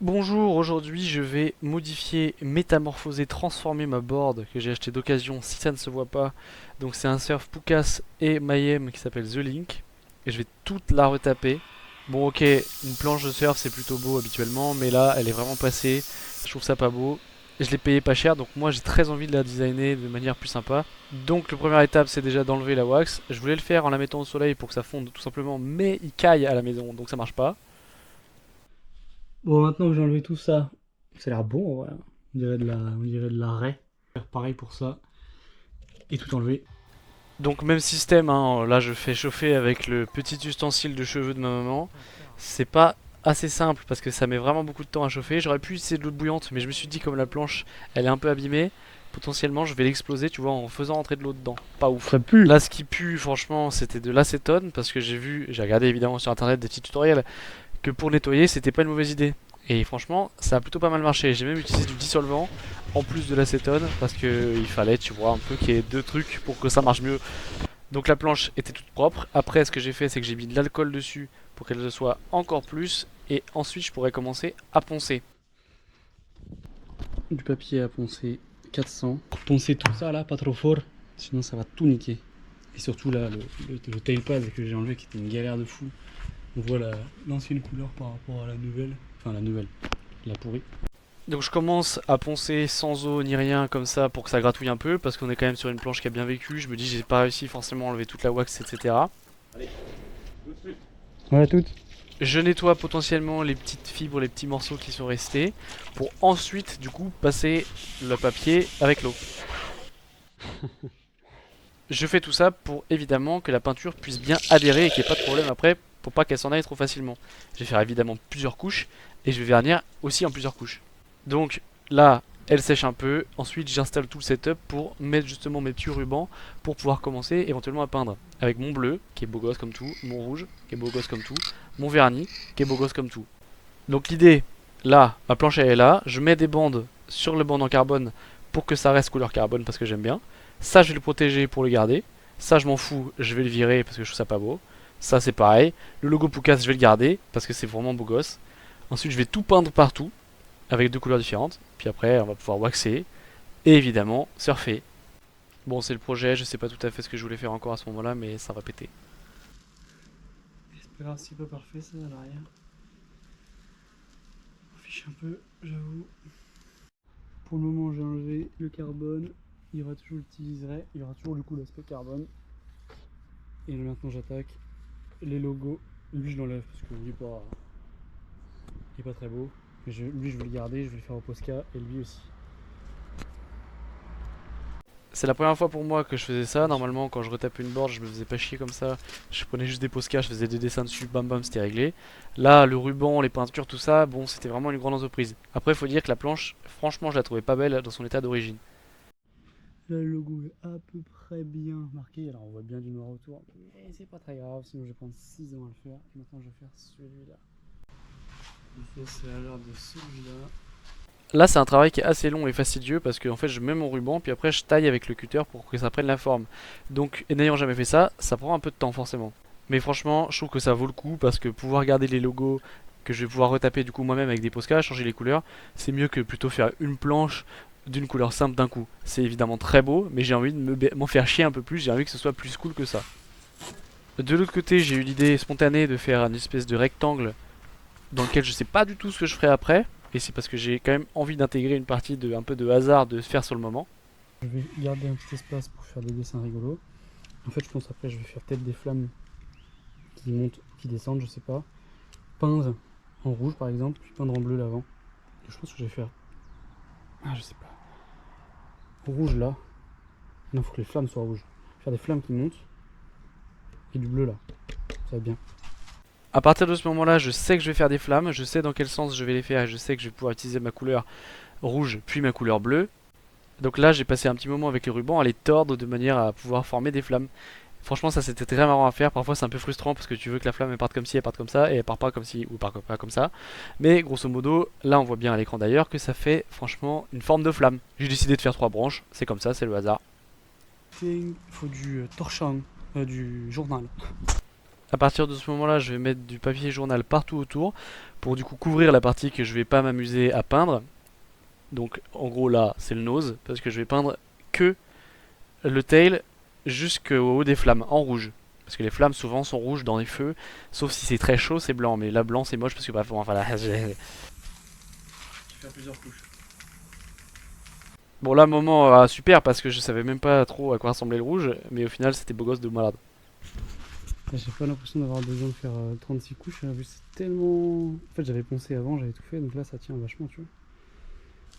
Bonjour, aujourd'hui je vais modifier, métamorphoser, transformer ma board que j'ai acheté d'occasion si ça ne se voit pas. Donc c'est un surf Pukas et Mayhem qui s'appelle The Link. Et je vais toute la retaper. Bon ok, une planche de surf c'est plutôt beau habituellement, mais là elle est vraiment passée. Je trouve ça pas beau. Je l'ai payé pas cher, donc moi j'ai très envie de la designer de manière plus sympa. Donc la première étape c'est déjà d'enlever la wax. Je voulais le faire en la mettant au soleil pour que ça fonde tout simplement, mais il caille à la maison, donc ça marche pas. Bon, maintenant que j'ai enlevé tout ça, ça a l'air bon, voilà. On dirait de la raie. Faire pareil pour ça et tout enlever. Donc même système, hein, là je fais chauffer avec le petit ustensile de cheveux de ma maman. C'est pas assez simple parce que ça met vraiment beaucoup de temps à chauffer. J'aurais pu utiliser de l'eau bouillante, mais je me suis dit comme la planche elle est un peu abîmée, potentiellement je vais l'exploser, tu vois, en faisant entrer de l'eau dedans. Pas ouf. Ça pue. Là ce qui pue franchement c'était de l'acétone parce que j'ai regardé évidemment sur internet des petits tutoriels que pour nettoyer c'était pas une mauvaise idée. Et franchement ça a plutôt pas mal marché. J'ai même utilisé du dissolvant en plus de l'acétone parce que il fallait, tu vois, un peu qu'il y ait deux trucs pour que ça marche mieux. Donc la planche était toute propre. Après, ce que j'ai fait, c'est que j'ai mis de l'alcool dessus pour qu'elle le soit encore plus. Et ensuite, je pourrais commencer à poncer. Du papier à poncer 400. Poncer tout ça là, pas trop fort, sinon ça va tout niquer. Et surtout là, le tailpad que j'ai enlevé qui était une galère de fou. On voit l'ancienne couleur par rapport à la nouvelle. Enfin, la nouvelle, la pourrie. Donc je commence à poncer sans eau ni rien comme ça pour que ça gratouille un peu. Parce qu'on est quand même sur une planche qui a bien vécu. Je me dis, j'ai pas réussi forcément à enlever toute la wax, etc. Voilà, toutes. Je nettoie potentiellement les petites fibres, les petits morceaux qui sont restés. Pour ensuite, du coup, passer le papier avec l'eau. Je fais tout ça pour évidemment que la peinture puisse bien adhérer et qu'il n'y ait pas de problème après pour pas qu'elle s'en aille trop facilement. Je vais faire évidemment plusieurs couches et je vais vernir aussi en plusieurs couches. Donc là, elle sèche un peu. Ensuite, j'installe tout le setup pour mettre justement mes petits rubans pour pouvoir commencer éventuellement à peindre. Avec mon bleu, qui est beau gosse comme tout, mon rouge, qui est beau gosse comme tout, mon vernis, qui est beau gosse comme tout. Donc l'idée, là, ma planche elle est là. Je mets des bandes sur le bande en carbone pour que ça reste couleur carbone parce que j'aime bien. Ça, je vais le protéger pour le garder. Ça, je m'en fous, je vais le virer parce que je trouve ça pas beau. Ça, c'est pareil. Le logo Pukas, je vais le garder parce que c'est vraiment beau gosse. Ensuite, je vais tout peindre partout avec deux couleurs différentes. Puis après, on va pouvoir waxer et évidemment surfer. Bon, c'est le projet, je sais pas tout à fait ce que je voulais faire encore à ce moment-là, mais ça va péter. C'est pas grave, c'est pas parfait ça à l'arrière. On fiche un peu, j'avoue. Pour le moment, j'ai enlevé le carbone. Il y aura toujours l'utiliserai. Il y aura toujours du coup l'aspect carbone. Et là, maintenant, j'attaque les logos. Lui, je l'enlève parce que il est pas très beau. Mais lui, je vais le garder. Je vais le faire au Posca et lui aussi. C'est la première fois pour moi que je faisais ça. Normalement, quand je retape une board, je me faisais pas chier comme ça. Je prenais juste des Posca, je faisais des dessins dessus, bam bam, c'était réglé. Là, le ruban, les peintures, tout ça, bon, c'était vraiment une grande entreprise. Après, il faut dire que la planche, franchement, je la trouvais pas belle dans son état d'origine. Là, le logo est à peu près bien marqué. Alors, on voit bien du noir autour. Mais c'est pas très grave. Sinon, je vais prendre 6 ans à le faire. Maintenant, je vais faire celui-là. Et ça, c'est à l'heure de celui-là. Là, c'est un travail qui est assez long et fastidieux parce que en fait, je mets mon ruban, puis après, je taille avec le cutter pour que ça prenne la forme. Donc, et n'ayant jamais fait ça, ça prend un peu de temps forcément. Mais franchement, je trouve que ça vaut le coup parce que pouvoir garder les logos que je vais pouvoir retaper du coup moi-même avec des Posca, changer les couleurs, c'est mieux que plutôt faire une planche d'une couleur simple d'un coup. C'est évidemment très beau, mais j'ai envie de m'en faire chier un peu plus, j'ai envie que ce soit plus cool que ça. De l'autre côté, j'ai eu l'idée spontanée de faire une espèce de rectangle dans lequel je sais pas du tout ce que je ferai après. Et c'est parce que j'ai quand même envie d'intégrer une partie de un peu de hasard de se faire sur le moment. Je vais garder un petit espace pour faire des dessins rigolos. En fait, je pense après, je vais faire peut-être des flammes qui montent, qui descendent, je sais pas. Peindre en rouge par exemple, puis peindre en bleu l'avant. Je pense que je vais faire. Ah, je sais pas. Rouge là. Non, faut que les flammes soient rouges. Faire des flammes qui montent. Et du bleu là. Ça va bien. À partir de ce moment-là, je sais que je vais faire des flammes, je sais dans quel sens je vais les faire et je sais que je vais pouvoir utiliser ma couleur rouge puis ma couleur bleue. Donc là, j'ai passé un petit moment avec les rubans à les tordre de manière à pouvoir former des flammes. Franchement, ça c'était très marrant à faire. Parfois, c'est un peu frustrant parce que tu veux que la flamme elle parte comme ci, elle parte comme ça et elle part pas comme ci ou part pas comme ça. Mais grosso modo, là on voit bien à l'écran d'ailleurs que ça fait franchement une forme de flamme. J'ai décidé de faire trois branches, c'est comme ça, c'est le hasard. Il faut du torchon, du journal. À partir de ce moment-là, je vais mettre du papier journal partout autour pour du coup couvrir la partie que je vais pas m'amuser à peindre. Donc en gros là, c'est le nose parce que je vais peindre que le tail jusqu'au haut des flammes en rouge. Parce que les flammes souvent sont rouges dans les feux, sauf si c'est très chaud, c'est blanc. Mais là, blanc, c'est moche parce que bah, enfin là, je vais faire plusieurs couches. Bon là, moment super parce que je savais même pas trop à quoi ressemblait le rouge, mais au final, c'était beau gosse de malade. J'ai pas l'impression d'avoir besoin de faire 36 couches, vu c'est tellement... En fait j'avais poncé avant, j'avais tout fait, donc là ça tient vachement, tu vois.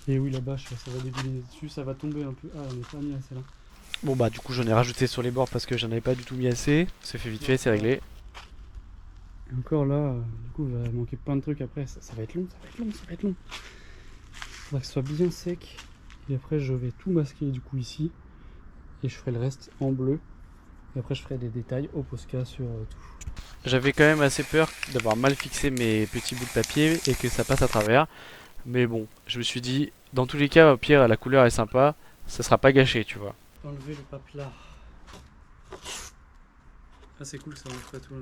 Et oui, la bâche, ça va dégouliner dessus, ça va tomber un peu. Ah, on est pas mis assez là. Bon bah du coup j'en ai rajouté sur les bords parce que j'en avais pas du tout mis assez. C'est fait vite fait, c'est réglé. Et encore là, du coup il va manquer plein de trucs après, ça va être long, ça va être long, ça va être long. Faudra que ce soit bien sec. Et après je vais tout masquer du coup ici. Et je ferai le reste en bleu. Et après je ferai des détails au Posca sur tout. J'avais quand même assez peur d'avoir mal fixé mes petits bouts de papier et que ça passe à travers. Mais bon, je me suis dit, dans tous les cas, au pire, la couleur est sympa, ça sera pas gâché, tu vois. Enlever le papier. Ah c'est cool ça, on fait tout là.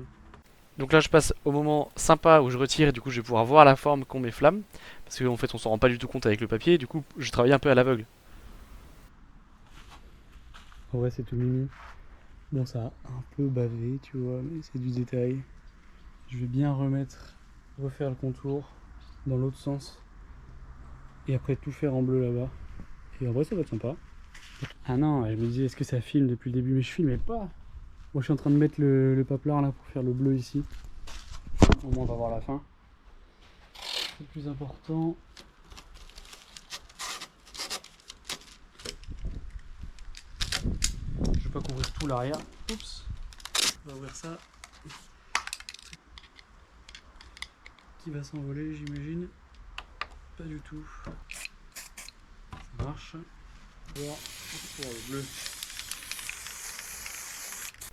Donc là, je passe au moment sympa où je retire et du coup, je vais pouvoir voir la forme qu'ont mes flammes. Parce qu'en fait, on s'en rend pas du tout compte avec le papier. Du coup, je travaille un peu à l'aveugle. En vrai c'est tout mimi. Bon ça a un peu bavé, tu vois, mais c'est du détail. Je vais bien refaire le contour dans l'autre sens. Et après tout faire en bleu là-bas. Et en vrai ça va être sympa. Ah non, je me disais est-ce que ça filme depuis le début, mais je filmais pas. Moi je suis en train de mettre le paplard là pour faire le bleu ici. Au moins on va voir la fin. Le plus important. Je vais pas couvrir tout l'arrière. Oups. On va ouvrir ça. Qui va s'envoler j'imagine. Pas du tout. Ça marche. Alors, pour le bleu.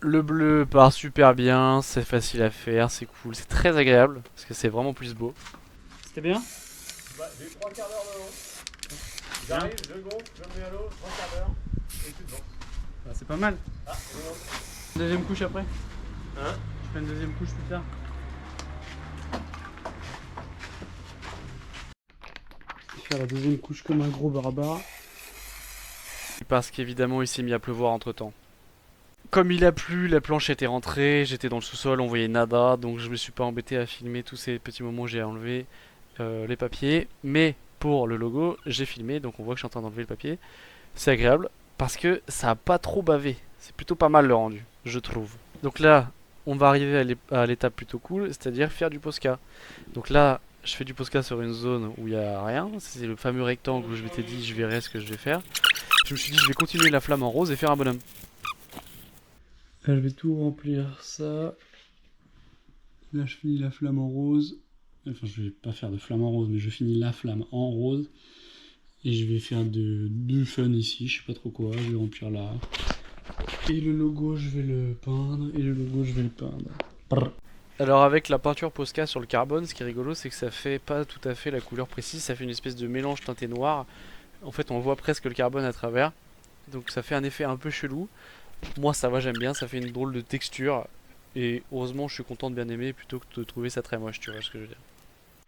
Le bleu part super bien, c'est facile à faire, c'est cool, c'est très agréable parce que c'est vraiment plus beau. C'était bien? Bah, j'ai 3 quarts d'heure de l'eau. J'arrive, je gonfle, je me mets à l'eau, 3 quarts d'heure, et tu te vends. Bah, c'est pas mal. Ah, c'est bon. Deuxième couche après? Hein? Je fais une deuxième couche plus tard. Je vais faire la deuxième couche comme un gros barbare. Parce qu'évidemment il s'est mis à pleuvoir entre temps. Comme il a plu, la planche était rentrée, j'étais dans le sous-sol, on voyait nada, donc je me suis pas embêté à filmer tous ces petits moments où j'ai enlevé les papiers. Mais pour le logo, j'ai filmé, donc on voit que je suis en train d'enlever le papier. C'est agréable parce que ça a pas trop bavé. C'est plutôt pas mal le rendu, je trouve. Donc là, on va arriver à l'étape plutôt cool, c'est-à-dire faire du Posca. Donc là, je fais du Posca sur une zone où il n'y a rien. C'est le fameux rectangle où je m'étais dit je verrai ce que je vais faire. Je me suis dit je vais continuer la flamme en rose et faire un bonhomme. Là, je vais tout remplir ça. Là, je finis la flamme en rose. Enfin, je vais pas faire de flamme en rose, mais je finis la flamme en rose. Et je vais faire du fun ici, je sais pas trop quoi. Je vais remplir là. Et le logo, je vais le peindre. Et le logo, je vais le peindre. Brr. Alors avec la peinture Posca sur le carbone, ce qui est rigolo, c'est que ça fait pas tout à fait la couleur précise, ça fait une espèce de mélange teinté noir. En fait, on voit presque le carbone à travers, donc ça fait un effet un peu chelou. Moi, ça va, j'aime bien, ça fait une drôle de texture. Et heureusement, je suis content de bien aimer plutôt que de trouver ça très moche, tu vois ce que je veux dire.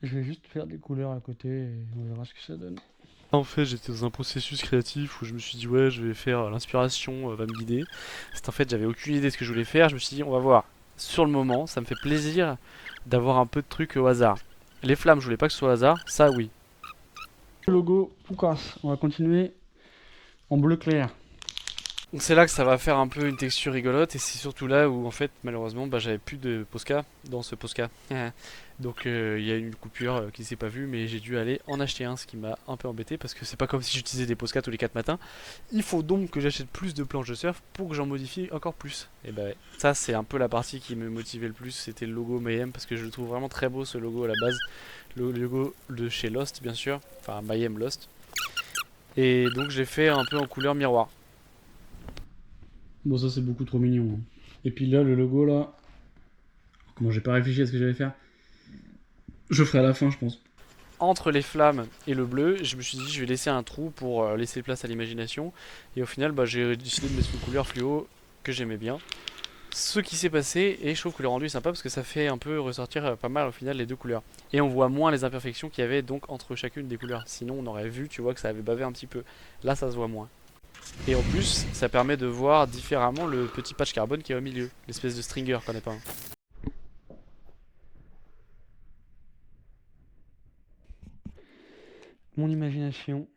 Je vais juste faire des couleurs à côté et on verra ce que ça donne. En fait, j'étais dans un processus créatif où je me suis dit, ouais, je vais faire l'inspiration, va me guider. C'est en fait, j'avais aucune idée de ce que je voulais faire. Je me suis dit, on va voir. Sur le moment, ça me fait plaisir d'avoir un peu de trucs au hasard. Les flammes, je voulais pas que ce soit au hasard, ça oui. Le logo Poucas, on va continuer en bleu clair. Donc c'est là que ça va faire un peu une texture rigolote et c'est surtout là où en fait malheureusement bah, j'avais plus de Posca dans ce Posca. Donc il y a eu une coupure qui s'est pas vue mais j'ai dû aller en acheter un, ce qui m'a un peu embêté parce que c'est pas comme si j'utilisais des Posca tous les 4 matins. Il faut donc que j'achète plus de planches de surf pour que j'en modifie encore plus. Et bah ouais, ça c'est un peu la partie qui me motivait le plus, c'était le logo Mayhem parce que je le trouve vraiment très beau ce logo à la base. Le logo de chez Lost bien sûr, enfin Mayhem Lost. Et donc j'ai fait un peu en couleur miroir. Bon, ça c'est beaucoup trop mignon. Hein. Et puis là, le logo là. Comment j'ai pas réfléchi à ce que j'allais faire. Je ferai à la fin, je pense. Entre les flammes et le bleu, je me suis dit je vais laisser un trou pour laisser place à l'imagination. Et au final, bah, j'ai décidé de mettre une couleur fluo que j'aimais bien. ce qui s'est passé et je trouve que le rendu est sympa parce que ça fait un peu ressortir pas mal au final les deux couleurs. Et on voit moins les imperfections qu'il y avait donc entre chacune des couleurs. Sinon on aurait vu, tu vois, que ça avait bavé un petit peu. Là ça se voit moins. Et en plus ça permet de voir différemment le petit patch carbone qui est au milieu, l'espèce de stringer qu'on a pas. Mon imagination.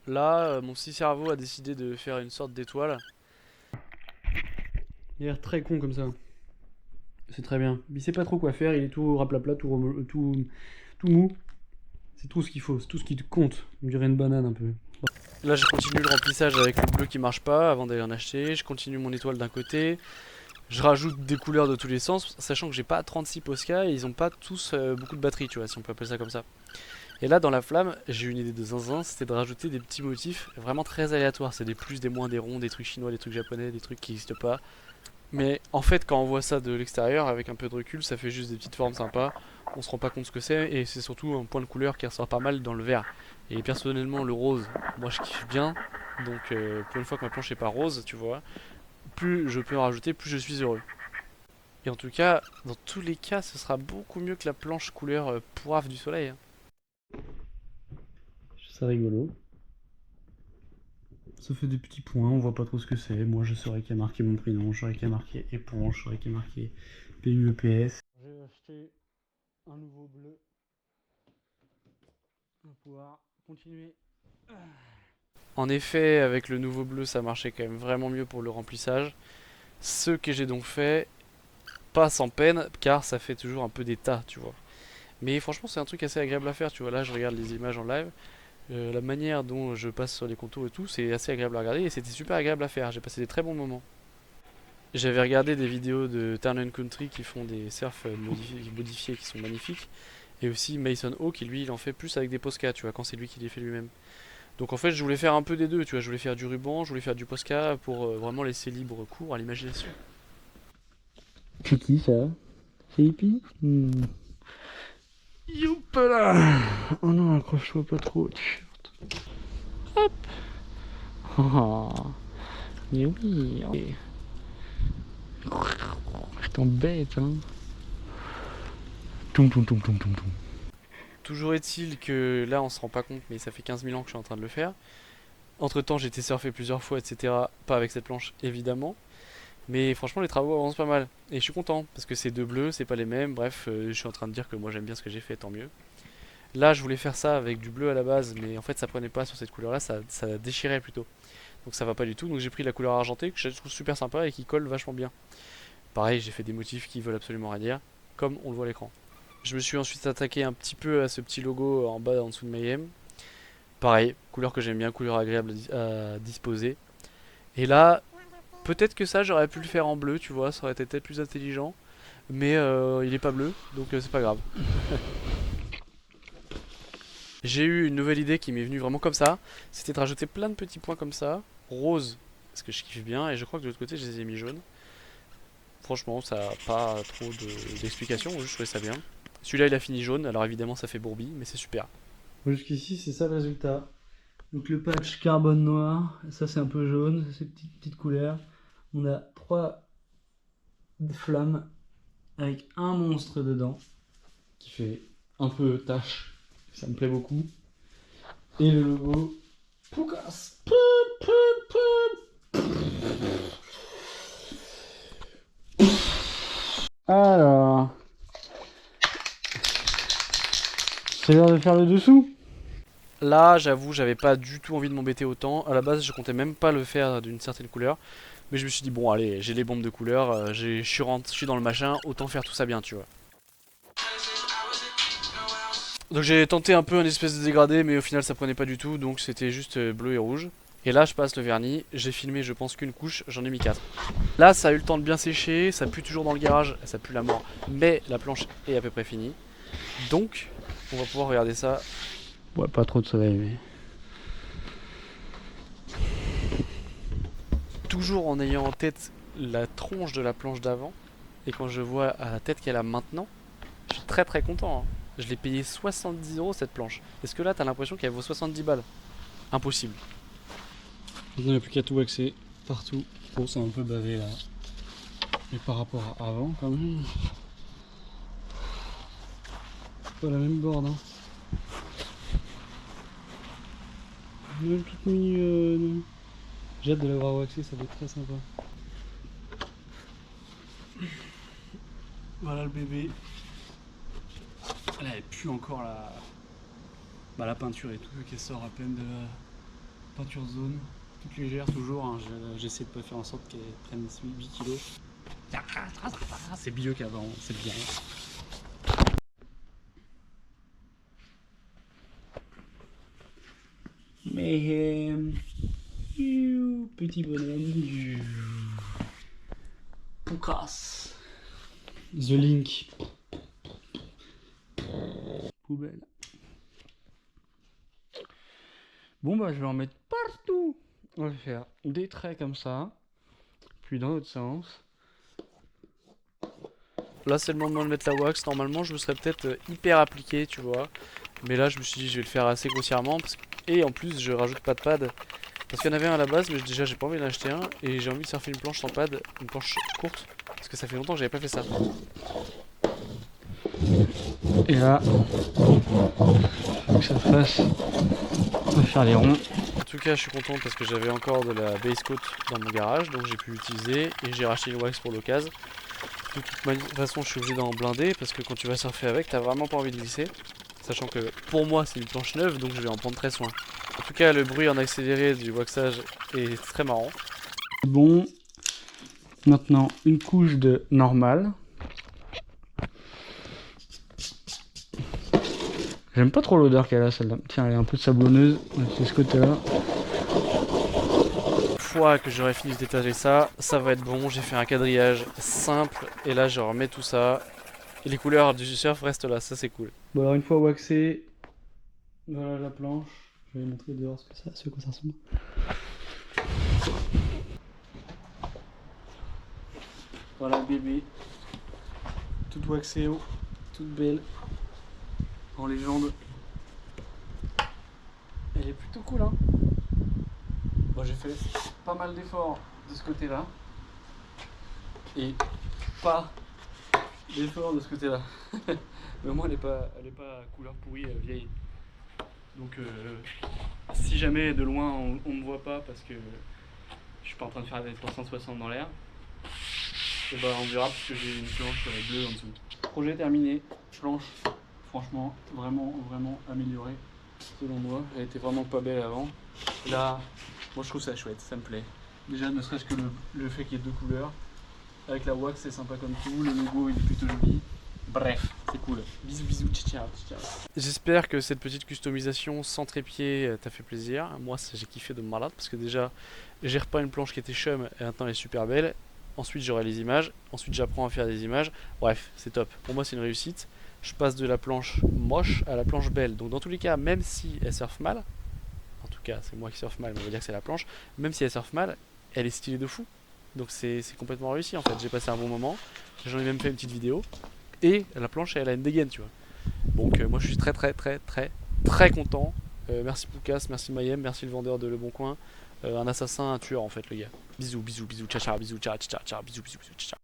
Là, mon petit cerveau a décidé de faire une sorte d'étoile. Il a l'air très con comme ça. C'est très bien. Il sait pas trop quoi faire, il est tout raplapla, tout mou. C'est tout ce qu'il faut, c'est tout ce qui compte. On dirait une banane un peu. Là, je continue le remplissage avec le bleu qui marche pas avant d'aller en acheter. Je continue mon étoile d'un côté. Je rajoute des couleurs de tous les sens, sachant que j'ai pas 36 Posca et ils ont pas tous beaucoup de batterie, tu vois, si on peut appeler ça comme ça. Et là, dans la flamme, j'ai eu une idée de zinzin, c'était de rajouter des petits motifs vraiment très aléatoires. C'est des plus, des moins, des ronds, des trucs chinois, des trucs japonais, des trucs qui n'existent pas. Mais en fait, quand on voit ça de l'extérieur, avec un peu de recul, ça fait juste des petites formes sympas. On se rend pas compte ce que c'est, et c'est surtout un point de couleur qui ressort pas mal dans le vert. Et personnellement, le rose, moi je kiffe bien. Donc pour une fois que ma planche est pas rose, tu vois, plus je peux en rajouter, plus je suis heureux. Et en tout cas, dans tous les cas, ce sera beaucoup mieux que la planche couleur poivre du soleil. C'est rigolo. Ça fait des petits points, on voit pas trop ce que c'est. Moi je saurais qu'il y a marqué mon prénom, je saurais qu'il y a marqué éponge, je saurais qu'il y a marqué PUEPS. J'ai acheté un nouveau bleu. On va pouvoir continuer. En effet, avec le nouveau bleu, ça marchait quand même vraiment mieux pour le remplissage. Ce que j'ai donc fait, pas sans peine, car ça fait toujours un peu des tas, tu vois. Mais franchement, c'est un truc assez agréable à faire, tu vois. Là, je regarde les images en live. La manière dont je passe sur les contours et tout, c'est assez agréable à regarder et c'était super agréable à faire. J'ai passé des très bons moments. J'avais regardé des vidéos de Turn & Country qui font des surfs modifiés qui sont magnifiques. Et aussi Mason O qui lui il en fait plus avec des Posca, tu vois, quand c'est lui qui les fait lui-même. Donc en fait je voulais faire un peu des deux, tu vois, je voulais faire du ruban, je voulais faire du Posca pour vraiment laisser libre cours à l'imagination. C'est qui ça? C'est Hippie? Youpala! Oh non, accroche-toi pas trop, t-shirt. Hop! Oh, mais oui! Je t'embête, hein! Toum toum toum toum toum toum. Toujours est-il que là on se rend pas compte, mais ça fait 15 000 ans que je suis en train de le faire. Entre temps j'ai été surfé plusieurs fois, etc. Pas avec cette planche évidemment. Mais franchement les travaux avancent pas mal. Et je suis content, parce que c'est deux bleus, c'est pas les mêmes. Bref, je suis en train de dire que moi j'aime bien ce que j'ai fait, tant mieux. Là je voulais faire ça avec du bleu à la base, mais en fait ça prenait pas sur cette couleur là, ça déchirait plutôt. Donc ça va pas du tout, donc j'ai pris la couleur argentée que je trouve super sympa et qui colle vachement bien. Pareil, j'ai fait des motifs qui veulent absolument rien dire, comme on le voit à l'écran. Je me suis ensuite attaqué un petit peu à ce petit logo en bas en dessous de Mayhem. Pareil, couleur que j'aime bien, couleur agréable à disposer. Et là, peut-être que ça j'aurais pu le faire en bleu, tu vois, ça aurait été peut-être plus intelligent. Mais il est pas bleu, donc c'est pas grave. J'ai eu une nouvelle idée qui m'est venue vraiment comme ça. C'était de rajouter plein de petits points comme ça. Rose, parce que je kiffe bien. Et je crois que de l'autre côté, je les ai mis jaunes. Franchement, ça n'a pas trop d'explication. Juste, je trouvais ça bien. Celui-là, il a fini jaune. Alors évidemment, ça fait bourbi, mais c'est super. Jusqu'ici, c'est ça le résultat. Donc le patch carbone noir, ça c'est un peu jaune, ça c'est petite couleur. On a 3 flammes avec un monstre dedans qui fait un peu tache, ça me plaît beaucoup. Et le logo Poucas. Alors, c'est l'heure de faire le dessous. Là, j'avoue, j'avais pas du tout envie de m'embêter autant. À la base, je comptais même pas le faire d'une certaine couleur. Mais je me suis dit, bon, allez, j'ai les bombes de couleur, je suis dans le machin, autant faire tout ça bien, tu vois. Donc j'ai tenté un peu un espèce de dégradé, mais au final ça prenait pas du tout, donc c'était juste bleu et rouge. Et là je passe le vernis, j'ai filmé je pense qu'une couche, j'en ai mis 4. Là ça a eu le temps de bien sécher, ça pue toujours dans le garage, ça pue la mort, mais la planche est à peu près finie. Donc on va pouvoir regarder ça. Ouais, pas trop de soleil, mais... Toujours en ayant en tête la tronche de la planche d'avant, et quand je vois à la tête qu'elle a maintenant, je suis très très content, hein. Je l'ai payé 70 € cette planche. Est-ce que là t'as l'impression qu'elle vaut 70 balles? Impossible. Il n'y a plus qu'à tout waxer. partout. Bon, c'est un peu bavé là. Mais par rapport à avant, quand même. C'est pas la même board, hein. Elle est toute mignonne. J'ai hâte de l'avoir waxé, ça va être très sympa. Voilà le bébé. Là, elle pue encore la peinture et tout, qui sort à peine de la peinture zone. Toute légère, toujours. Hein. J'essaie de pas faire en sorte qu'elle prenne 8 kilos. C'est mieux qu'avant, c'est bien. Mais petit bonhomme. Poucas. The Link. Poubelle. Bon bah je vais en mettre partout. On va faire des traits comme ça. Puis dans l'autre sens. Là c'est le moment de mettre la wax. Normalement je me serais peut-être hyper appliqué, tu vois. Mais là je me suis dit je vais le faire assez grossièrement. Et en plus je rajoute pas de pad. Parce qu'il y en avait un à la base, mais déjà j'ai pas envie d'en acheter un. Et j'ai envie de surfer une planche sans pad, une planche courte. Parce que ça fait longtemps que j'avais pas fait ça. Et là, faut que ça fasse. On va faire les ronds. En tout cas je suis content parce que j'avais encore de la base coat dans mon garage. Donc j'ai pu l'utiliser. Et j'ai racheté une wax pour l'occasion. De toute façon je suis obligé d'en blinder. Parce que quand tu vas surfer avec, t'as vraiment pas envie de glisser. Sachant que pour moi c'est une planche neuve, donc je vais en prendre très soin. En tout cas le bruit en accéléré du waxage est très marrant. Bon, maintenant une couche de normal. J'aime pas trop l'odeur qu'elle a celle-là. Tiens, elle est un peu sablonneuse, c'est ce côté-là. Une fois que j'aurai fini de détacher ça, ça va être bon. J'ai fait un quadrillage simple et là je remets tout ça. Et les couleurs du surf restent là, ça c'est cool. Bon alors une fois waxé, voilà la planche. Je vais montrer dehors ce que ça ressemble. Voilà le bébé. Toute waxée, toute belle. En légende. Elle est plutôt cool hein. Bon j'ai fait pas mal d'efforts de ce côté là. Et pas d'efforts de ce côté là. Mais au moins elle est pas couleur pourrie vieille. Donc si jamais de loin on me voit pas parce que je suis pas en train de faire des 360 dans l'air, et bah on verra parce que j'ai une planche bleue en dessous. Projet terminé, planche franchement vraiment améliorée selon moi. Elle était vraiment pas belle avant. Et là, moi je trouve ça chouette, ça me plaît. Déjà ne serait-ce que le fait qu'il y ait deux couleurs. Avec la wax c'est sympa comme tout, le logo il est plutôt joli. Bref, c'est cool. Bisous bisous, ciao ciao. J'espère que cette petite customisation sans trépied t'a fait plaisir. Moi j'ai kiffé de malade parce que déjà j'ai repeint une planche qui était chum et maintenant elle est super belle. Ensuite j'aurai les images, ensuite j'apprends à faire des images. Bref, c'est top. Pour moi c'est une réussite. Je passe de la planche moche à la planche belle. Donc dans tous les cas, même si elle surfe mal, en tout cas c'est moi qui surfe mal, mais on va dire que c'est la planche, même si elle surfe mal, elle est stylée de fou. Donc c'est complètement réussi en fait. J'ai passé un bon moment, j'en ai même fait une petite vidéo. Et la planche elle a une dégaine, tu vois. Donc moi je suis très content. Merci Poucas, merci Mayem, merci le vendeur de Le Bon Coin. Un assassin, un tueur en fait le gars. Bisous, ciao, bisous, ciao, bisous, ciao.